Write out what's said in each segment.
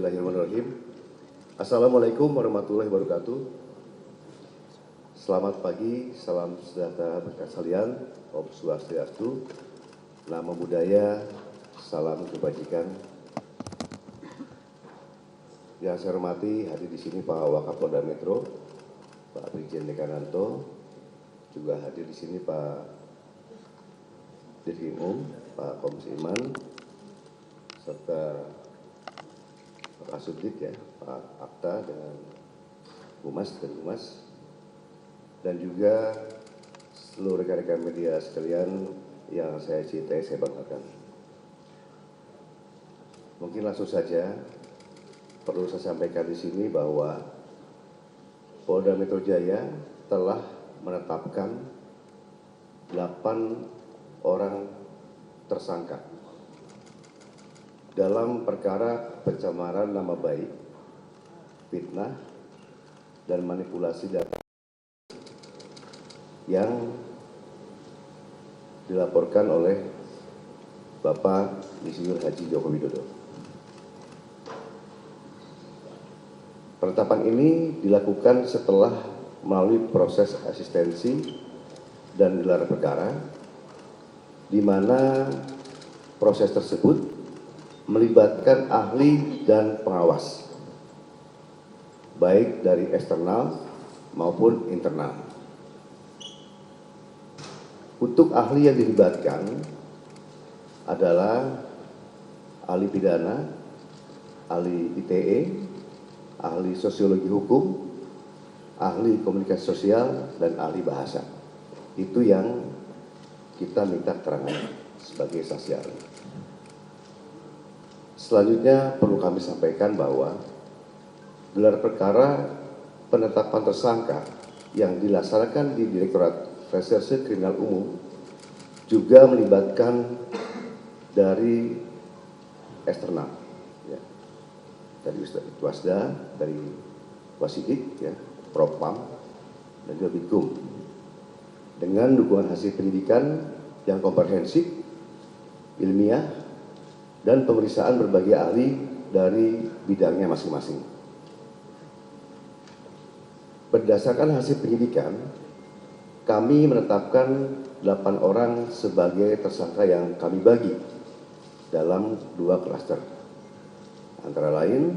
Bismillahirrahmanirrahim. Assalamualaikum warahmatullahi wabarakatuh. Selamat pagi, salam sejahtera berkah sekalian, Om Swastiastu, Namo Buddhaya, salam kebajikan. Yang saya hormati hadir di sini Pak Wakapolda Metro, Pak Brigjen Dekananto, juga hadir di sini Pak Dirkrim, Pak Komisi Iman, serta Pak Subdit ya, Pak Akta dengan Humas dan Humas, dan juga seluruh rekan-rekan media sekalian yang saya cintai, saya banggakan. Mungkin langsung saja perlu saya sampaikan di sini bahwa Polda Metro Jaya telah menetapkan 8 orang tersangka dalam perkara pencemaran nama baik, fitnah, dan manipulasi data yang dilaporkan oleh Bapak Insinyur Haji Joko Widodo. Penetapan ini dilakukan setelah melalui proses asistensi dan gelar perkara, di mana proses tersebut melibatkan ahli dan pengawas, baik dari eksternal maupun internal. Untuk ahli yang dilibatkan adalah ahli pidana, ahli ITE, ahli sosiologi hukum, ahli komunikasi sosial, dan ahli bahasa. Itu yang kita minta keterangan sebagai saksi ahli. Selanjutnya perlu kami sampaikan bahwa gelar perkara penetapan tersangka yang dilaksanakan di Direktorat Reserse Kriminal Umum juga melibatkan dari eksternal, ya, dari Wasda, dari Wasidik, ya, Propam, dan juga Bikum, dengan dukungan hasil pendidikan yang komprehensif, ilmiah, dan pemeriksaan berbagai ahli dari bidangnya masing-masing. Berdasarkan hasil penyidikan, kami menetapkan 8 orang sebagai tersangka yang kami bagi dalam 2 klaster. Antara lain,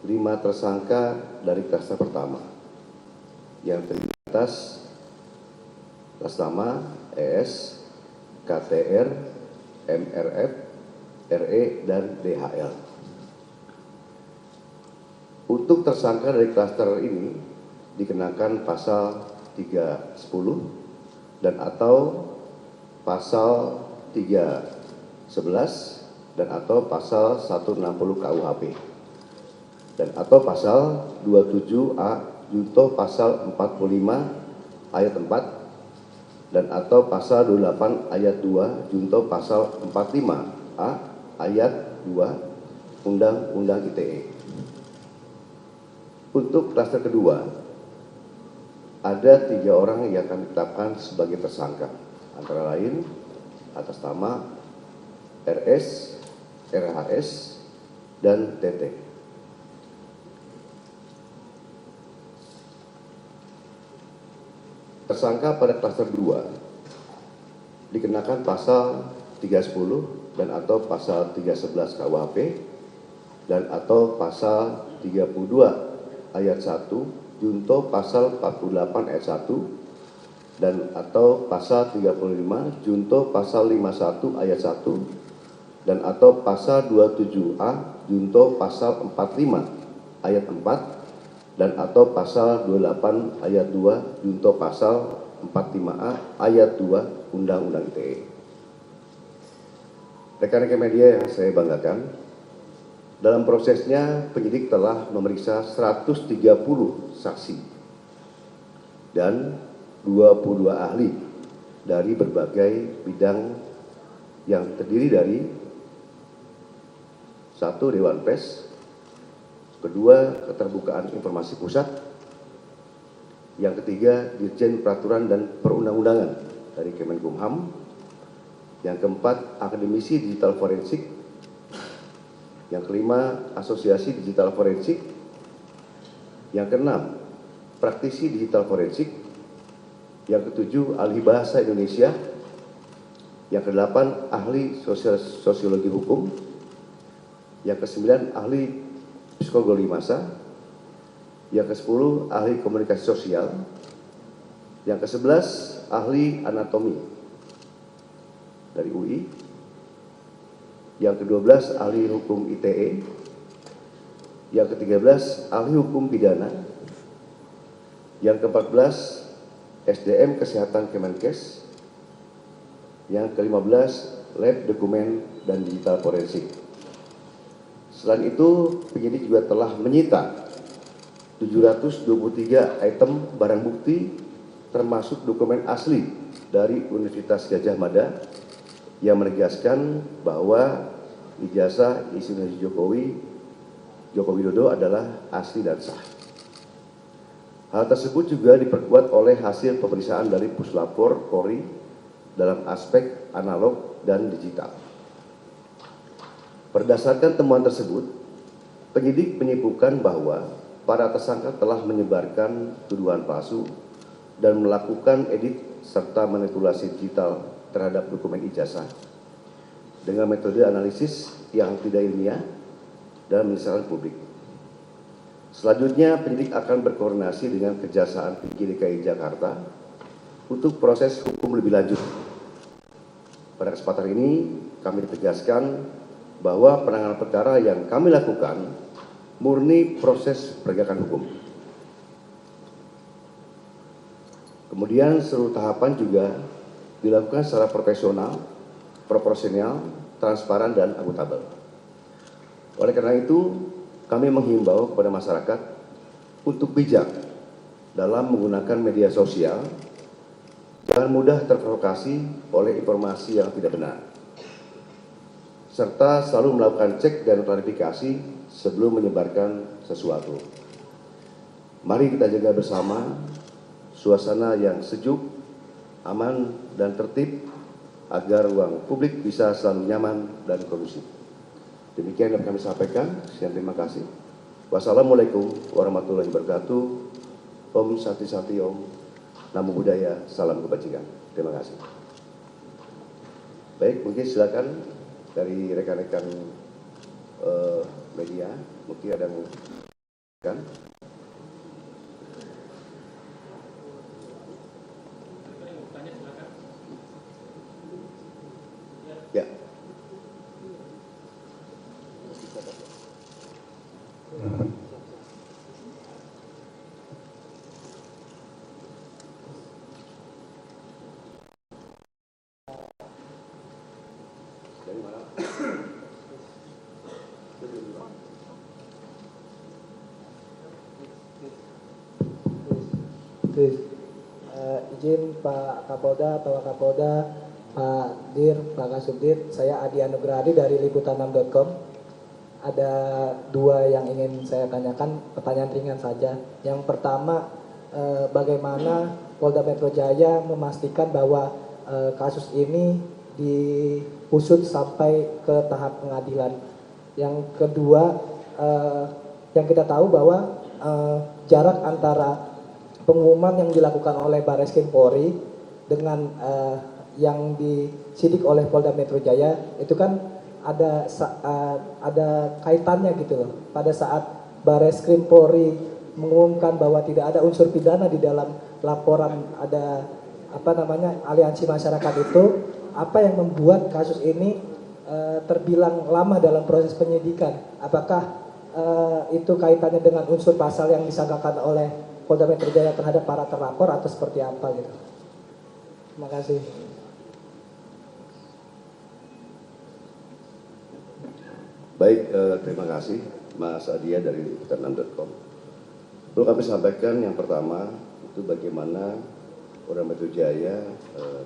5 tersangka dari klaster pertama yang terdiri atas nama ES, KTR, MRF, RE, dan DHL. Untuk tersangka dari klaster ini dikenakan pasal 310 dan atau pasal 311 dan atau pasal 160 KUHP dan atau pasal 27A junto pasal 45 ayat 4 dan atau pasal 28 ayat 2 junto pasal 45A ayat 2 Undang-Undang ITE. Untuk klaster kedua, ada 3 orang yang kami tetapkan sebagai tersangka, antara lain atas nama RS, RHS, dan TT. Tersangka pada klaster 2 dikenakan pasal 310 dan atau pasal 311 KUHP dan atau pasal 32 ayat 1 junto pasal 48 ayat 1 dan atau pasal 35 junto pasal 51 ayat 1 dan atau pasal 27A junto pasal 45 ayat 4 dan atau pasal 28 ayat 2 junto pasal 45A ayat 2 Undang-Undang ITE. Rekan-rekan media yang saya banggakan, dalam prosesnya penyidik telah memeriksa 130 saksi dan 22 ahli dari berbagai bidang yang terdiri dari 1. Dewan Pers, 2. Keterbukaan Informasi Pusat, yang ketiga Dirjen Peraturan dan Perundang-undangan dari Kemenkumham, yang keempat akademisi digital forensik, Yang kelima, asosiasi digital forensik. Yang keenam, praktisi digital forensik. Yang ketujuh, ahli bahasa Indonesia. Yang kedelapan, ahli sosiologi hukum. Yang kesembilan, ahli psikologi massa. Yang kesepuluh, ahli komunikasi sosial. Yang kesebelas, ahli anatomi dari UI. Yang ke-12 ahli hukum ITE. Yang ke-13 ahli hukum pidana. Yang ke-14 SDM Kesehatan Kemenkes. Yang ke-15 lab dokumen dan digital forensik. Selain itu, penyidik juga telah menyita 723 item barang bukti termasuk dokumen asli dari Universitas Gadjah Mada yang menegaskan bahwa ijazah Insinyur Joko Widodo adalah asli dan sah. Hal tersebut juga diperkuat oleh hasil pemeriksaan dari Puslapor Polri dalam aspek analog dan digital. Berdasarkan temuan tersebut, penyidik menyimpulkan bahwa para tersangka telah menyebarkan tuduhan palsu dan melakukan edit serta manipulasi digital terhadap dokumen ijazah dengan metode analisis yang tidak ilmiah dan menyesatkan publik. Selanjutnya, penyidik akan berkoordinasi dengan Kejaksaan Tinggi DKI Jakarta untuk proses hukum lebih lanjut. Pada kesempatan ini, kami tegaskan bahwa penanganan perkara yang kami lakukan murni proses penegakan hukum. Kemudian seluruh tahapan juga dilakukan secara profesional, proporsional, transparan, dan akuntabel. Oleh karena itu, kami menghimbau kepada masyarakat untuk bijak dalam menggunakan media sosial, jangan mudah terprovokasi oleh informasi yang tidak benar, serta selalu melakukan cek dan klarifikasi sebelum menyebarkan sesuatu. Mari kita jaga bersama suasana yang sejuk, aman, dan tertib agar ruang publik bisa selalu nyaman dan kondusif. Demikian yang kami sampaikan. Sekian, terima kasih. Wassalamualaikum warahmatullahi wabarakatuh. Om Santi Sati Om. Namo Buddhaya. Salam kebajikan. Terima kasih. Baik, mungkin silakan dari rekan-rekan media. Mungkin ada yang kan. Ya. Dari mana? Izin Pak Kapolda, Pak Kapolda, Pak Dir, Pak Kasubdit, saya Adi Anugrahadi dari liputan6.com. Ada dua yang ingin saya tanyakan, pertanyaan ringan saja. Yang pertama, bagaimana Polda Metro Jaya memastikan bahwa kasus ini diusut sampai ke tahap pengadilan. Yang kedua, yang kita tahu bahwa jarak antara pengumuman yang dilakukan oleh Barreskrim Polri dengan yang disidik oleh Polda Metro Jaya itu kan ada kaitannya gitu loh. Pada saat Barreskrim Polri mengumumkan bahwa tidak ada unsur pidana di dalam laporan ada aliansi masyarakat itu, apa yang membuat kasus ini terbilang lama dalam proses penyidikan? Apakah itu kaitannya dengan unsur pasal yang disangkakan oleh Polda Metro Jaya terhadap para terlapor atau seperti apa gitu? Terima kasih. Baik, terima kasih Mas Adia dari liputan6.com. Perlu kami sampaikan yang pertama itu bagaimana Polda Metro Jaya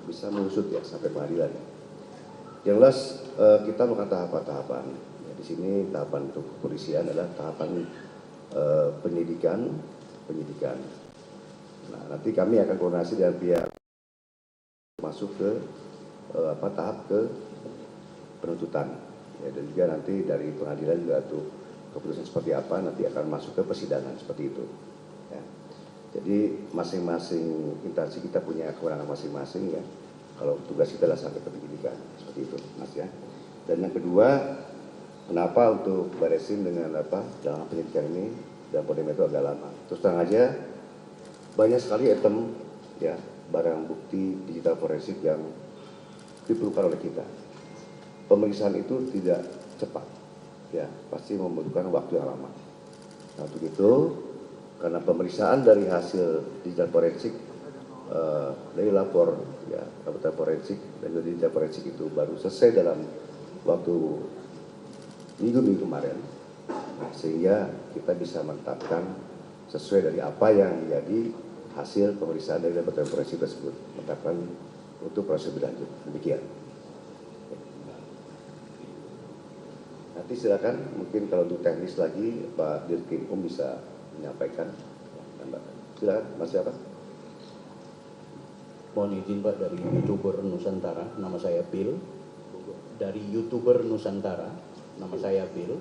bisa mengusut ya sampai pengadilan. Yang jelas kita melakukan tahapan-tahapan. Ya, di sini tahapan untuk kepolisian adalah tahapan penyidikan. Nah, nanti kami akan koordinasi dengan pihak masuk ke tahap ke penuntutan. Ya, dan juga nanti dari pengadilan juga tuh keputusan seperti apa nanti akan masuk ke persidangan seperti itu. Ya. Jadi masing-masing instansi kita punya kewenangan masing-masing ya. Kalau tugas kita adalah sampai ke penyidikan seperti itu, Mas ya. Dan yang kedua, kenapa untuk Baresim dengan dalam penyidikan ini dan Polda Metro agak lama? Terus terang aja banyak sekali item ya barang bukti digital forensik yang diperlukan oleh kita. Pemeriksaan itu tidak cepat, ya pasti membutuhkan waktu yang lama. Nah untuk itu, karena pemeriksaan dari hasil digital forensik dari lapor ya laboratorium forensik dan digital forensik itu baru selesai dalam waktu minggu kemarin, nah, sehingga kita bisa menetapkan sesuai dari apa yang menjadi hasil pemeriksaan dari laboratorium forensik tersebut, menetapkan untuk proses berlanjut. Demikian. Nanti silakan mungkin kalau untuk teknis lagi Pak Dirkrim bisa menyampaikan. Silakan Mas siapa? Mohon izin Pak dari YouTuber Nusantara, nama saya Bill. Dari YouTuber Nusantara, nama saya Bill.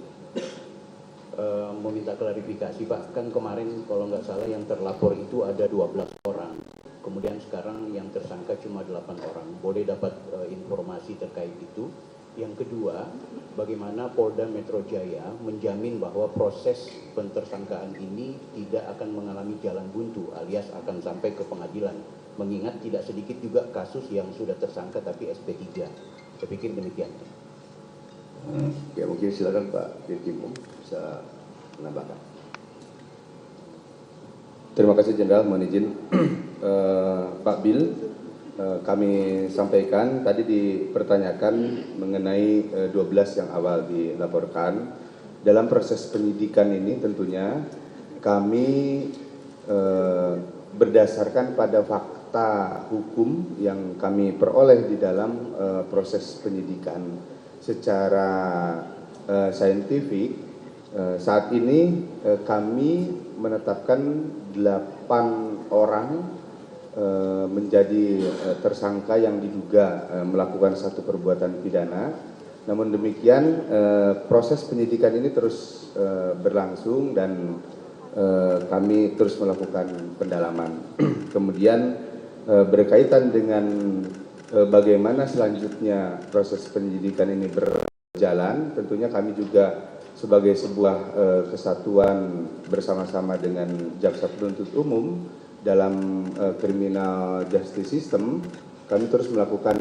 Mau minta klarifikasi Pak, kan kemarin kalau nggak salah yang terlapor itu ada 12 orang. Kemudian sekarang yang tersangka cuma 8 orang. Boleh dapat informasi terkait itu? Yang kedua, bagaimana Polda Metro Jaya menjamin bahwa proses pentersangkaan ini tidak akan mengalami jalan buntu alias akan sampai ke pengadilan, mengingat tidak sedikit juga kasus yang sudah tersangka tapi SP3. Saya pikir demikian. Ya mungkin silakan Pak Dirkrim bisa menambahkan. Terima kasih Jenderal, mohon izin. Pak Bill, kami sampaikan tadi dipertanyakan mengenai 12 yang awal dilaporkan. Dalam proses penyidikan ini tentunya kami berdasarkan pada fakta hukum yang kami peroleh di dalam proses penyidikan secara saintifik. Saat ini kami menetapkan 8 orang menjadi tersangka yang diduga melakukan satu perbuatan pidana. Namun demikian proses penyidikan ini terus berlangsung dan kami terus melakukan pendalaman. Kemudian berkaitan dengan bagaimana selanjutnya proses penyidikan ini berjalan, tentunya kami juga sebagai sebuah kesatuan bersama-sama dengan Jaksa Penuntut Umum dalam criminal justice system, kami terus melakukan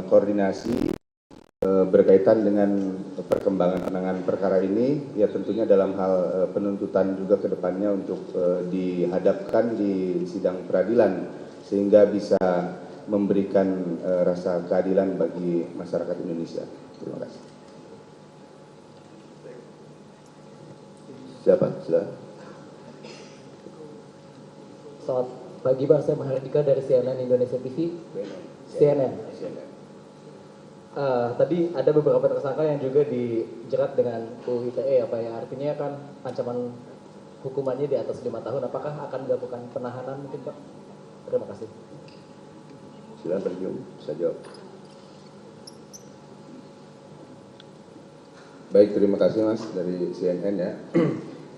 koordinasi berkaitan dengan perkembangan penanganan perkara ini, ya tentunya dalam hal penuntutan juga ke depannya untuk dihadapkan di sidang peradilan sehingga bisa memberikan rasa keadilan bagi masyarakat Indonesia. Terima kasih. Siapa? Silakan. Selamat pagi Pak, saya Mahardika dari CNN Indonesia TV. CNN. Tadi ada beberapa tersangka yang juga dijerat dengan UU ITE, apa ya, artinya kan ancaman hukumannya di atas 5 tahun. Apakah akan dilakukan penahanan mungkin Pak? Terima kasih. Silakan Pak Dirkrim, bisa jawab. Baik, terima kasih Mas dari CNN ya.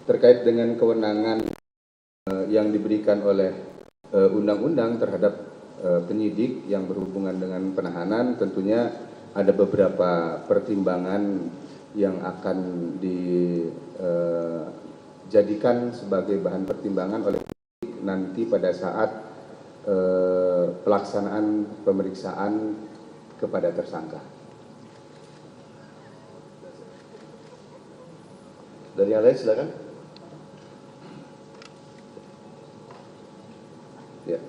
Terkait dengan kewenangan yang diberikan oleh undang-undang terhadap penyidik yang berhubungan dengan penahanan, tentunya ada beberapa pertimbangan yang akan dijadikan sebagai bahan pertimbangan oleh penyidik nanti pada saat pelaksanaan pemeriksaan kepada tersangka. Dari yang lain silakan. Ya.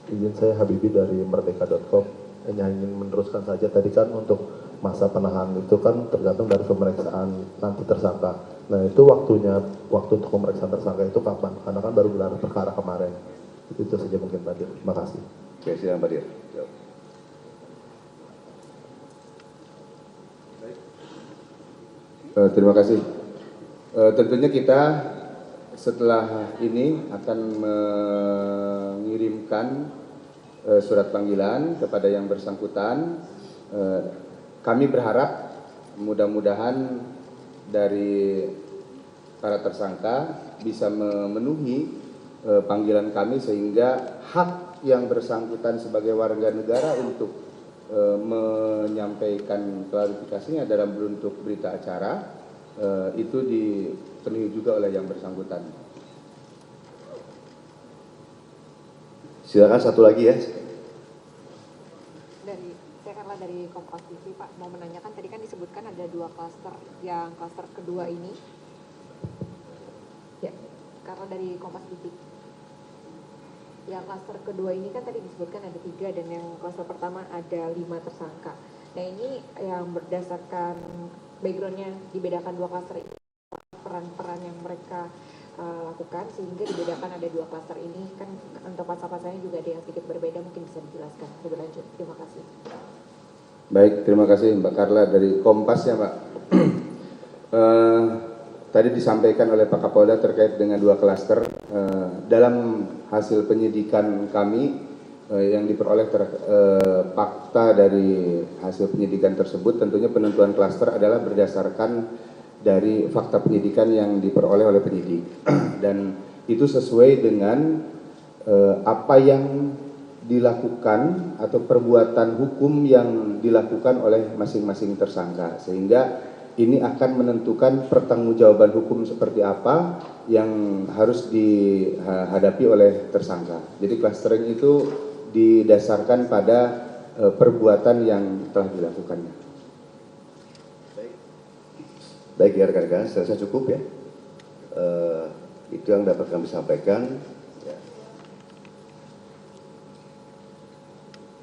Izin saya Habibi dari merdeka.com. Hanya ingin meneruskan saja tadi kan untuk masa penahanan itu kan tergantung dari pemeriksaan nanti tersangka. Nah itu waktu untuk pemeriksaan tersangka itu kapan? Karena kan baru gelar perkara kemarin. Itu saja mungkin Pak Dir. Terima kasih. Oke, silakan Pak Dir. Jawab. Terima kasih. Tentunya kita setelah ini akan mengirimkan surat panggilan kepada yang bersangkutan kami berharap mudah-mudahan dari para tersangka bisa memenuhi panggilan kami sehingga hak yang bersangkutan sebagai warga negara untuk menyampaikan klarifikasinya dalam bentuk berita acara itu dipenuhi juga oleh yang bersangkutan. Silakan satu lagi ya. Saya Carla dari Kompas TV, Pak, mau menanyakan tadi kan disebutkan ada 2 klaster, yang klaster kedua ini, ya, Carla dari Kompas TV. Yang klaster kedua ini kan tadi disebutkan ada 3 dan yang klaster pertama ada 5 tersangka. Nah ini yang berdasarkan backgroundnya dibedakan 2 klaster ini, peran-peran yang mereka lakukan sehingga dibedakan ada 2 klaster ini, kan untuk pasal-pasalnya juga ada yang sedikit berbeda, mungkin bisa dijelaskan lebih lanjut. Terima kasih. Baik, terima kasih Mbak Carla dari Kompas ya Mbak. Tadi disampaikan oleh Pak Kapolda terkait dengan 2 klaster. Dalam hasil penyidikan kami yang diperoleh fakta dari hasil penyidikan tersebut, tentunya penentuan klaster adalah berdasarkan dari fakta penyidikan yang diperoleh oleh penyidik. Dan itu sesuai dengan apa yang dilakukan atau perbuatan hukum yang dilakukan oleh masing-masing tersangka, sehingga ini akan menentukan pertanggungjawaban hukum seperti apa yang harus dihadapi oleh tersangka. Jadi clustering itu didasarkan pada perbuatan yang telah dilakukannya. Baik ya rekan-rekan, saya rasa cukup ya. Itu yang dapat kami sampaikan. Ya.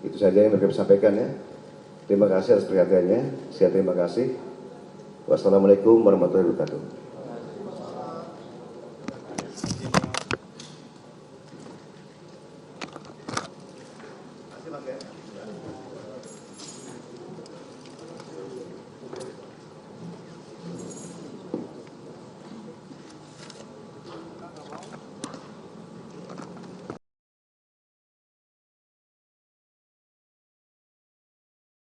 Itu saja yang dapat kami sampaikan ya. Terima kasih atas perhatiannya. Saya terima kasih. Wassalamualaikum warahmatullahi wabarakatuh.